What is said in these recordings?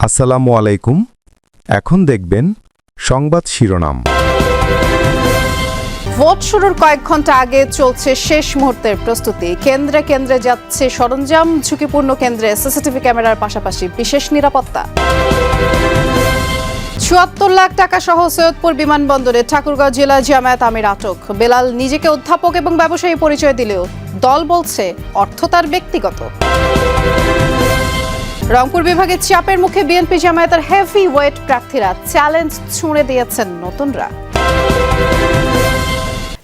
আসসালামু আলাইকুম। এখন দেখবেন সংবাদ শিরোনাম। ভোট শুরুর কয়েক ঘন্টা আগে চলছে শেষ মুহূর্তের প্রস্তুতি। কেন্দ্রে কেন্দ্রে যাচ্ছে সরঞ্জাম, ঝুঁকিপূর্ণ কেন্দ্রে সিসিটিভি ক্যামেরার পাশাপাশি বিশেষ নিরাপত্তা। ৭৪ লাখ টাকা সহ সৈয়দপুর বিমানবন্দরে ঠাকুরগাঁও জেলা জামায়াত আমির আটক। বেলাল নিজেকে অধ্যাপক এবং ব্যবসায়ী পরিচয় দিলেও দল বলছে অর্থ তার ব্যক্তিগত। রংপুর বিভাগের চাপের মুখে বিএনপি জামায়াতের হেভি ওয়েট প্রার্থীরা চ্যালেঞ্জ ছুঁড়ে দিয়েছেন নতুনরা।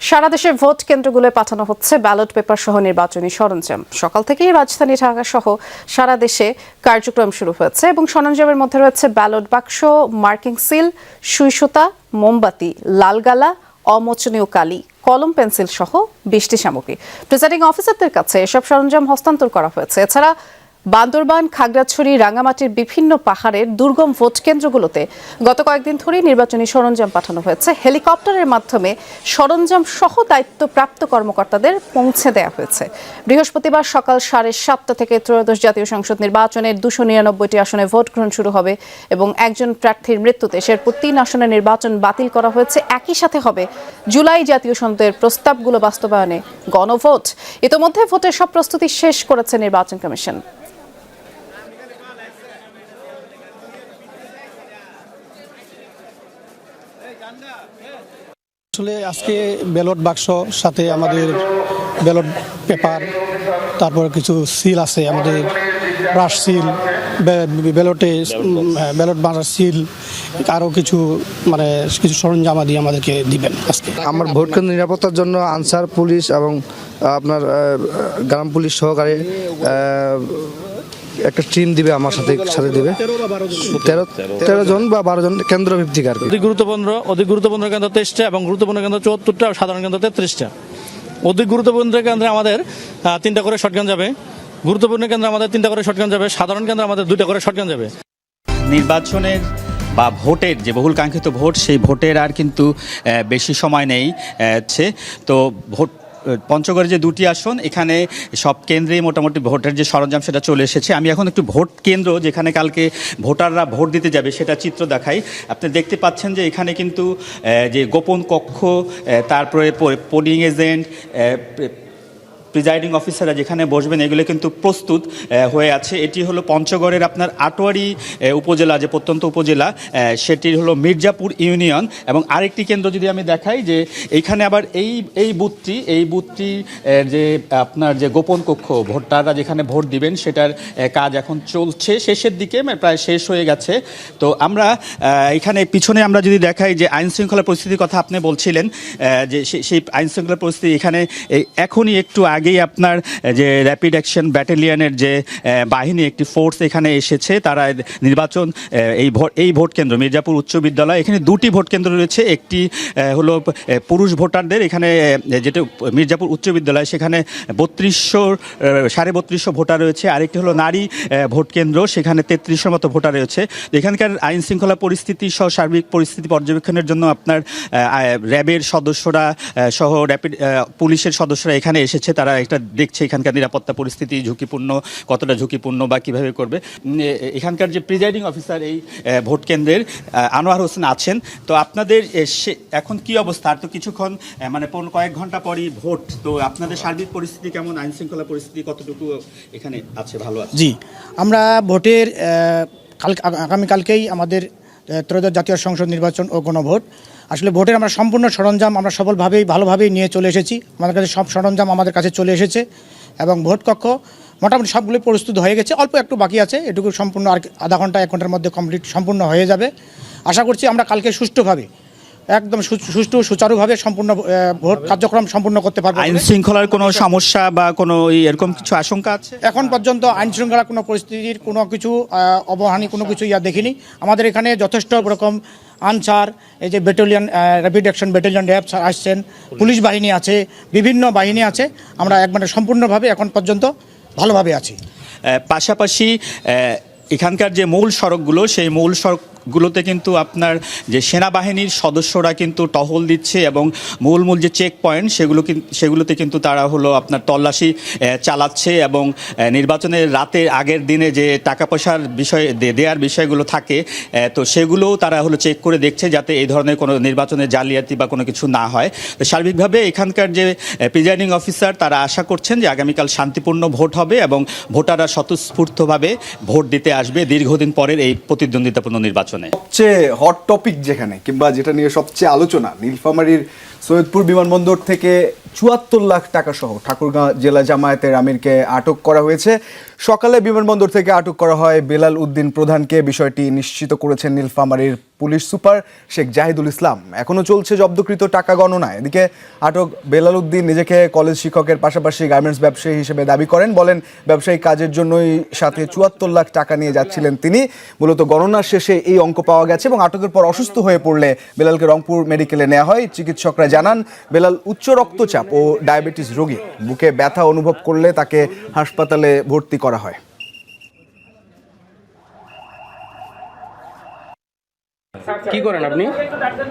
সারা দেশে ভোট কেন্দ্রগুলোয় পাঠানো হচ্ছে ব্যালট পেপার সহ নির্বাচনী সরঞ্জাম। সকাল থেকেই রাজধানী ঢাকা সহ সারা দেশে কার্যক্রম শুরু হয়েছে এবং সরঞ্জামের মধ্যে রয়েছে ব্যালট বাক্স, মার্কিং সিল, সুই সুতা, মোমবাতি, লালগালা, অমোচনীয় কালি, কলম, পেন্সিল সহ ২০টি সামগ্রী প্রিসাইডিং অফিসারদের কাছে এসব সরঞ্জাম হস্তান্তর করা হয়েছে। এছাড়া বান্দরবান, খাগড়াছড়ি, রাঙ্গামাটির বিভিন্ন পাহাড়ের দুর্গম ভোট কেন্দ্রগুলোতে গত কয়েকদিন ধরেই নির্বাচনী সরঞ্জাম পাঠানো হয়েছে। হেলিকপ্টারের মাধ্যমে সরঞ্জাম সহ দায়িত্বপ্রাপ্ত কর্মকর্তাদের পৌঁছে দেওয়া হয়েছে। বৃহস্পতিবার সকাল 7:30 থেকে ত্রয়োদশ জাতীয় সংসদ নির্বাচনের 299টি আসনে ভোট গ্রহণ শুরু হবে এবং একজন প্রার্থীর মৃত্যুতে শেরপুর 3 আসনের নির্বাচন বাতিল করা হয়েছে। একই সাথে হবে জুলাই জাতীয় সংসদের প্রস্তাবগুলো বাস্তবায়নে গণভোট। ইতোমধ্যে ভোটের সব প্রস্তুতি শেষ করেছে নির্বাচন কমিশন। আসলে আজকে ব্যালট বাক্স সাথে আমাদের ব্যালট পেপার, তারপর কিছু সিল আছে, আমাদের ব্রাশ সিল, ব্যালট মারার সিল, আরও কিছু কিছু সরঞ্জাম দিয়ে আমাদেরকে দিবেন আজকে। আমার ভোট কেন্দ্র নিরাপত্তার জন্য আনসার পুলিশ এবং আপনার গ্রাম পুলিশ সহকারে একটা টিম দিবে, আমার সাথে দিবে 13 জন বা 12 জন কেন্দ্র ভিত্তিক আর কি। অধিক গুরুত্বপূর্ণ কেন্দ্র 23টা এবং গুরুত্বপূর্ণ কেন্দ্র 74টা, সাধারণ কেন্দ্র 33টা। অধিক গুরুত্বপূর্ণ কেন্দ্রে আমাদের 3টা করে শটগান যাবে, গুরুত্বপূর্ণ কেন্দ্রে আমাদের 3টা করে শটগান যাবে, সাধারণ কেন্দ্রে আমাদের 2টা করে শটগান যাবে। নির্বাচনের বা ভোটের যে বহুল কাঙ্ক্ষিত ভোট, সেই ভোটের আর কিন্তু বেশি সময় নেই। তো ভোট পঞ্চগড়ে যে 2টি আসন, এখানে সব কেন্দ্রেই মোটামুটি ভোটের যে সরঞ্জাম সেটা চলে এসেছে। আমি এখন একটু ভোট কেন্দ্র যেখানে কালকে ভোটাররা ভোট দিতে যাবে সেটা চিত্র দেখাই। আপনি দেখতে পাচ্ছেন যে এখানে কিন্তু যে গোপন কক্ষ, তারপরে পোলিং এজেন্ট, প্রিজাইডিং অফিসাররা যেখানে বসবেন, এগুলো কিন্তু প্রস্তুত হয়ে আছে। এটি হলো পঞ্চগড়ের আপনার আটোয়ারি উপজেলা, যে প্রত্যন্ত উপজেলা, সেটির হলো মির্জাপুর ইউনিয়ন। এবং আরেকটি কেন্দ্র যদি আমি দেখাই, যে এইখানে আবার এই বুথটি যে আপনার যে গোপন কক্ষ, ভোটাররা যেখানে ভোট দিবেন, সেটার কাজ এখন চলছে, শেষের দিকে, প্রায় শেষ হয়ে গেছে। তো আমরা এখানে পিছনে আমরা যদি দেখাই যে আইন শৃঙ্খলা পরিস্থিতির কথা আপনি বলছিলেন, যে সেই আইন শৃঙ্খলা পরিস্থিতি এখানে এখনই একটু আগেই আপনার যে র্যাপিড অ্যাকশন ব্যাটালিয়নের যে বাহিনী, একটি ফোর্স এখানে এসেছে। তারা নির্বাচন এই ভোট কেন্দ্র মির্জাপুর উচ্চ বিদ্যালয়, এখানে 2টি ভোট কেন্দ্র রয়েছে। একটি হলো পুরুষ ভোটারদের, এখানে যেটা মির্জাপুর উচ্চ বিদ্যালয়, সেখানে 3200 ভোটার রয়েছে। আরেকটি হলো নারী ভোট কেন্দ্র, সেখানে 3300 মতো ভোটার রয়েছে। এখানকার আইন শৃঙ্খলা পরিস্থিতি সহ সার্বিক পরিস্থিতি পর্যবেক্ষণের জন্য আপনার র্যাবের সদস্যরা সহ পুলিশের সদস্যরা এখানে এসেছে। তারা এটা দেখছে এখানকার নিরাপত্তা পরিস্থিতি ঝুঁকিপূর্ণ, কতটা ঝুঁকিপূর্ণ বা কীভাবে করবে। এখানকার যে প্রিজাইডিং অফিসার এই ভোট কেন্দ্রের আনোয়ার হোসেন আছেন। তো আপনাদের এখন কি অবস্থা? আর তো কিছুক্ষণ কয়েক ঘন্টা পরই ভোট। তো আপনাদের সার্বিক পরিস্থিতি কেমন? আইন শৃঙ্খলা পরিস্থিতি কতটুকু এখানে আছে? ভালো আছে? জি, আমরা ভোটের আগামীকালকেই আমাদের ত্রয়োদশ জাতীয় সংসদ নির্বাচন ও গণভোট। আসলে ভোটের আমরা সম্পূর্ণ সরঞ্জাম আমরা ভালোভাবেই নিয়ে চলে এসেছি। আমাদের কাছে সব সরঞ্জাম আমাদের কাছে চলে এসেছে এবং ভোট কক্ষ মোটামুটি সবগুলো প্রস্তুত হয়ে গেছে। অল্প একটু বাকি আছে, এটুকু সম্পূর্ণ আর আধা ঘন্টা 1 ঘন্টার মধ্যে কমপ্লিট সম্পূর্ণ হয়ে যাবে। আশা করছি আমরা কালকে সুষ্ঠুভাবে, একদম সুচারুভাবে সম্পূর্ণ ভোট কার্যক্রম সম্পূর্ণ করতে পারবো। আইন শৃঙ্খলার কোনো সমস্যা বা কোনো এরকম কিছু আশঙ্কা আছে? এখন পর্যন্ত আইন শৃঙ্খলার কোনো পরিস্থিতির কোনো কিছু অবহানি কোনো কিছু দেখিনি। আমাদের এখানে যথেষ্ট রকম আনসার, এই যে battalion, rapid action battalion, RAB আসছেন, পুলিশ বাহিনী আছে, বিভিন্ন বাহিনী আছে। আমরা সম্পূর্ণভাবে এখন পর্যন্ত ভালোভাবে আছি। পাশাপাশি এখানকার যে মূল সড়কগুলো, সেই মূল সড়ক গুলোতে কিন্তু আপনার যে সেনাবাহিনীর সদস্যরা কিন্তু টহল দিচ্ছে এবং মূল যে চেক পয়েন্ট সেগুলোতে কিন্তু তারা হলো আপনার তল্লাশি চালাচ্ছে এবং নির্বাচনের রাতের আগের দিনে যে টাকা পয়সার বিষয় দেওয়ার বিষয়গুলো থাকে তো সেগুলোও তারা হলো চেক করে দেখছে যাতে এই ধরনের কোনো নির্বাচনের জালিয়াতি বা কোনো কিছু না হয়। তো সার্বিকভাবে এখানকার যে প্রিজাইডিং অফিসার তারা আশা করছেন যে আগামীকাল শান্তিপূর্ণ ভোট হবে এবং ভোটাররা স্বতঃস্ফূর্তভাবে ভোট দিতে আসবে দীর্ঘদিন পরের এই প্রতিদ্বন্দ্বিতাপূর্ণ নির্বাচনে। সবচেয়ে হট টপিক যেখানে কিংবা যেটা নিয়ে সবচেয়ে আলোচনা, নীলফামারীর সৈয়দপুর বিমানবন্দর থেকে ৭৪ লাখ টাকা সহ ঠাকুরগাঁও জেলা জামায়াতের আমিরকে আটক করা হয়েছে। সকালে বিমানবন্দর থেকে আটক করা হয় বেলাল উদ্দিন প্রধানকে। বিষয়টি নিশ্চিত করেছেন নীলফামারীর পুলিশ সুপার শেখ জাহিদুল ইসলাম। এখনও চলছে জব্দকৃত টাকা গণনা। এদিকে আটক বেলাল উদ্দিন নিজেকে কলেজ শিক্ষকের পাশাপাশি গার্মেন্টস ব্যবসায়ী হিসেবে দাবি করেন। বলেন ব্যবসায়িক কাজের জন্যই সাথে ৭৪ লাখ টাকা নিয়ে যাচ্ছিলেন তিনি। মূলত গণনার শেষে এই অঙ্ক পাওয়া গেছে এবং আটকের পর অসুস্থ হয়ে পড়লে বেলালকে রংপুর মেডিকেলে নেওয়া হয়। চিকিৎসকরা জানান বেলাল উচ্চ রক্তচাপ ও ডায়াবেটিস রোগী। বুকে ব্যথা অনুভব করলে তাকে হাসপাতালে ভর্তি করা হয়। কি করেন আপনি?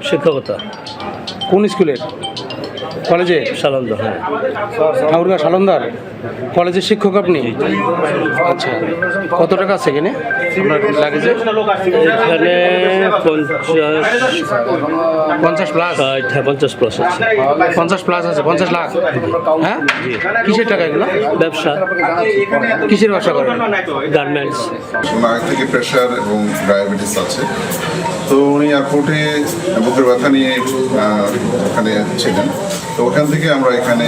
শিক্ষকতা। কোন স্কুলের? কলেজে? সালন্দা। হ্যাঁ, ঠাকুরগাঁও সালন্দার কলেজের শিক্ষক আপনি? আচ্ছা, কত টাকা আছে এখানে আপনার লাগেছে? এখানে 50 প্লাস? 50 প্লাস আছে। 50 প্লাস আছে? 50 লাখ? হ্যাঁ, কিসের টাকা এগুলো? ব্যবসা। কিসের ব্যবসা করেন? গার্মেন্টস। আগে থেকে প্রেশার এবং ডায়াবেটিস আছে, তো উনি এয়ারপোর্টে বুকের ব্যথা নিয়ে ওখানে ছিলেন, তো ওখান থেকে আমরা এখানে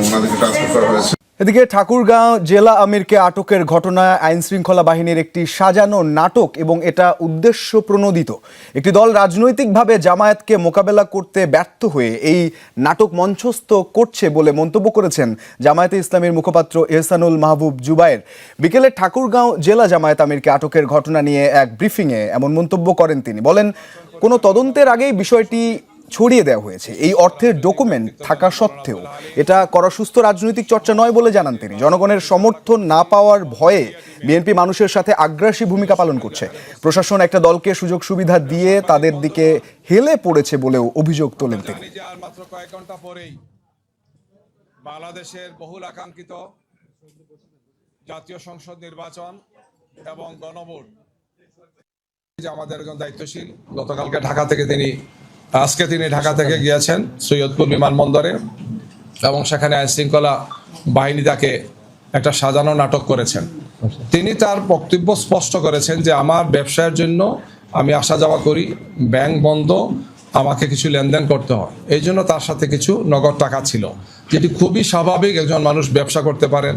ওনাদেরকে ট্রান্সফার করা হয়েছে। এদিকে ঠাকুরগাঁও জেলা আমিরকে আটকের ঘটনায় আইন শৃঙ্খলা বাহিনীর একটি সাজানো নাটক এবং এটা উদ্দেশ্য প্রণোদিত। একটি দল রাজনৈতিকভাবে জামায়াতকে মোকাবেলা করতে ব্যর্থ হয়ে এই নাটক মঞ্চস্থ করছে বলে মন্তব্য করেছেন জামায়াতে ইসলামীর মুখপাত্র এহসানুল মাহবুব জুবায়ের। বিকেলে ঠাকুরগাঁও জেলা জামায়াত আমিরকে আটকের ঘটনা নিয়ে এক ব্রিফিংয়ে এমন মন্তব্য করেন তিনি। বলেন, কোনো তদন্তের আগেই বিষয়টি ছড়িয়ে দেওয়া হয়েছে। এই অর্থের ডকুমেন্ট থাকা সত্ত্বেও এটা করা সুস্থ রাজনৈতিক চর্চা নয় বলে জানান তিনি। জনগণের সমর্থন না পাওয়ার ভয়ে বিএনপি মানুষের সাথে আগ্রাসী ভূমিকা পালন করছে। প্রশাসন একটা দলকে সুযোগ সুবিধা দিয়ে তাদের দিকে হেলে পড়েছে বলেও অভিযোগ তোলেন তিনি। মাত্র কয়েক ঘন্টা পরেই বাংলাদেশের বহুল আকাঙ্ক্ষিত জাতীয় সংসদ নির্বাচন এবং গণভোট, আমাদের একজন দায়িত্বশীল গতকালকে আজকে তিনি ঢাকা থেকে গিয়েছেন সৈয়দপুর বিমানবন্দরে এবং সেখানে আইন শৃঙ্খলা বাহিনী তাকে একটা সাজানো নাটক করেছেন। তিনি তার বক্তব্য স্পষ্ট করেছেন যে আমার ব্যবসায়ের জন্য আমি আসা যাওয়া করি, ব্যাংক বন্ধ, আমাকে কিছু লেনদেন করতে হয়, এই জন্য তার সাথে কিছু নগদ টাকা ছিল, যেটি খুবই স্বাভাবিক, একজন মানুষ ব্যবসা করতে পারেন।